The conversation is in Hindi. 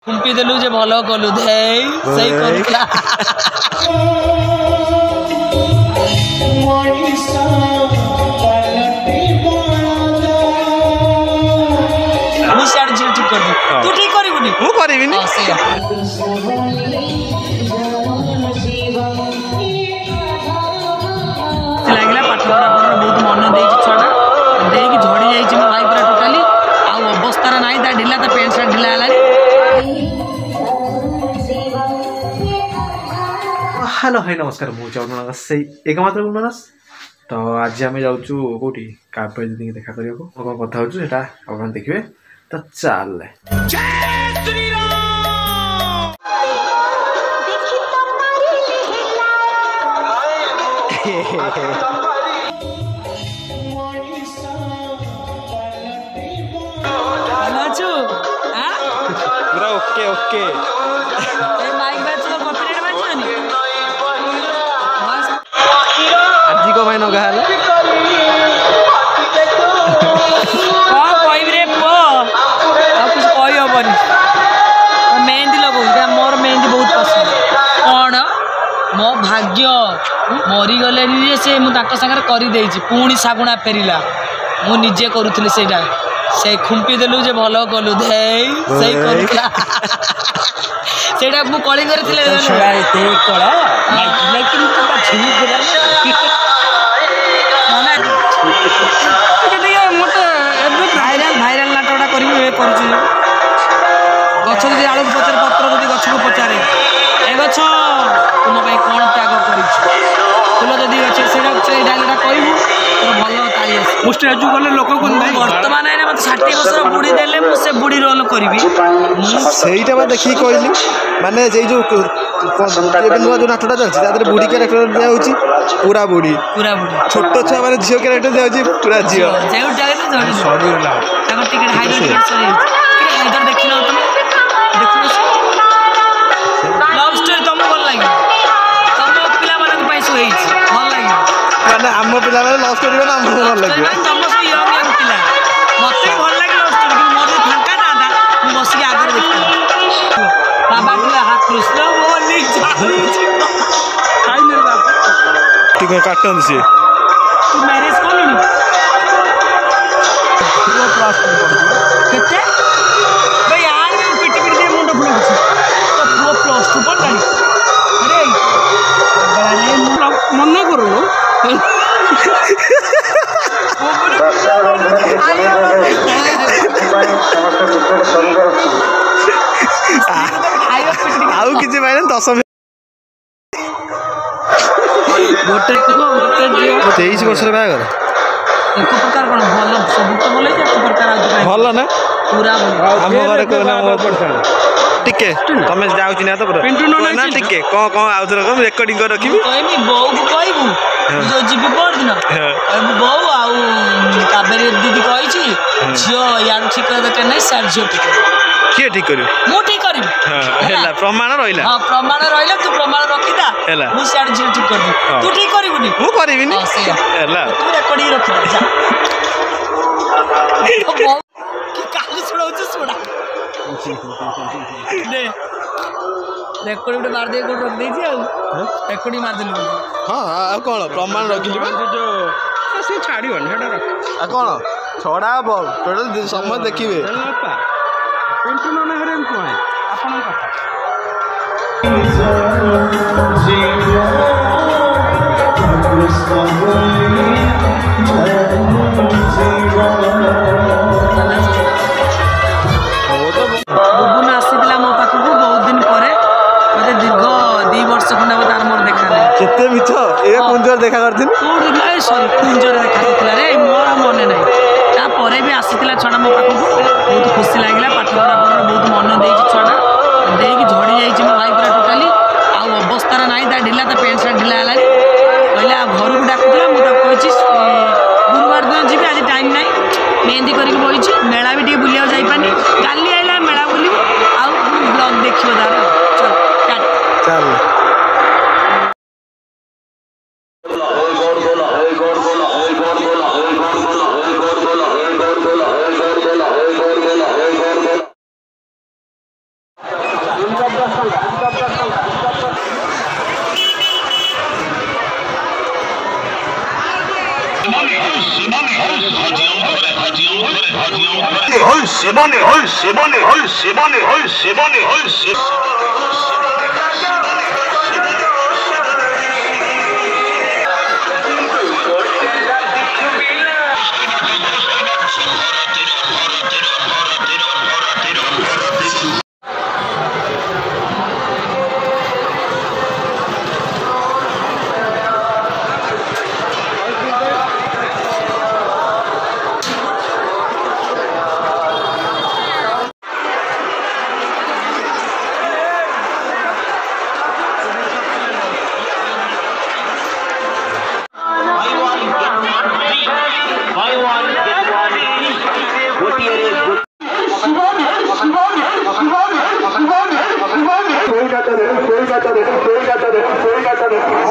कुंपी देलु जे भलो कलु धे सही करूला मु साड जे ठीक कर तू ठीक करिबुनी मु करिबिनी लागला पाठ पढ़ा बहुत मन देछि छडा देकी झड़ी जाइछि मो भाई पूरा टोटली आ अवस्था नाही ता ढिला ता पेंट शर्ट ढिला हला। हेलो हाय नमस्कार मुझे से एकमात्र गुणमानस तो आज आम जाऊँ कौटी काव्य दीदी देखा करने कौन कथा हो देखिए तो चल पूरा ओके ओके आज को भाई नगा है रे पो आ कुछ कहि हबनी मेहंदी लगो मोर मेहंदी बहुत पसंद कौन मो भाग्य मरी गले से मु ताक संगे करि देछि पुणी सागुणा फेरिला मु निजे करूथले सेटा से खुंपी देलु जे भलो कलु धे सही करूला सेटा मु कळी करथिले छोड़ा एते कळा लेकिन तो छिनी देला भाइराल नाटकटा कर गछ जी आलू पचारे पत्र जब गछ को पचारे ए गछ तुम कौन त्याग कर फूल जदि अच्छे से डायलॉगटा कहूँ तो भल ताली मुझे गले लोक बर्तमान मत 60 वर्ष बुढ़ी देले मुझे बुढ़ी रोल करी से देखिए कहली माने जो नुआ जो नाटकटा चलती बुढ़ी क्यारेक्टर दिया पूरा बुढ़ी छोट छुआ मैंने झील क्यारेक्टर दिया पूरा झील देखी ना तुम लव स्टोरी तुम भल लगे तुम पिला मान शोई भल लगे माने आम पिला लव स्टोरी भल लगे तुम सब यंग पिला मत भल लगे लव स्टोरी मोर फांका दादा मु बसिक आगे देखता बाबा पिला हाथ कृष्ण बोली खाई मेरे बाबा तू काटन से तू मैरिज करलुनी केते भाई यार पिटी पिटी दे मुंड फुल तो प्रो प्लस 2 पढ़ाई अरे मन करो आउ किसी भाई 10 गोटे 23 वर्ष बागर एक प्रकार कौन भल सब तो भल एक प्रकार भल ना पूरा हम घरे कहना टिके तमे जाउची ना तो पिंटू ना टिके को आउथर को रिकॉर्डिंग कर रखिबी कहनी बौ को कहबू जो जीबी पर दिन कहबू बौ आउ काबेरी दीदी कहि छी जियो यार ठीक कर दे नै सर जियो ठीक के ठीक करियो मु ठीक करी हां हेला प्रमाण रहिला हां प्रमाण रहिला तू प्रमाण रखिदा हेला मु सर जियो ठीक कर दे तू ठीक करिबुनी मु करिबिनी हेला तू रिकॉर्डिंग रखिदा जा की काली सुनाउ सुना दे रेकॉर्ड उठे मार दे कोड रख दे छी आ रेकॉर्डिंग मार देलु हां आ कोन प्रमाण रखिली जो से छाड़ियो हेडा रख आ कोन छड़ा बोल टोटल समय देखिबे पिंटू नना हरेन कोन आपन कथा बुबुन आसीला मो पाखु बहुत दिन परे मते दीर्घ 2 वर्ष खंडा तार मोर देखा नै केते मिछ ए कुंजर देखा करथिन कोड गय सॉरी कुंजर देखा करथिला रे मोर मने नै ता परे भी आसीला छडा मो पाखु बहुत खुशी लागिला पाठ पढ़ा बहुत मन देछि छडा देकी झड़ी जाइछि मो भाई पूरा टोटली आ अवस्था नाही ता ढिला ता पेंट शर्ट ढिला हला कहला घर को डाकुला मु त कहछि गुरुवार दिन जीबी आज टाइम नै मेहंदी करिक बइछि मेला भी टी बुलिया जाई पानी काली आइला मेला बुली आ ब्लॉग देखियो दार चल चल Koy gata de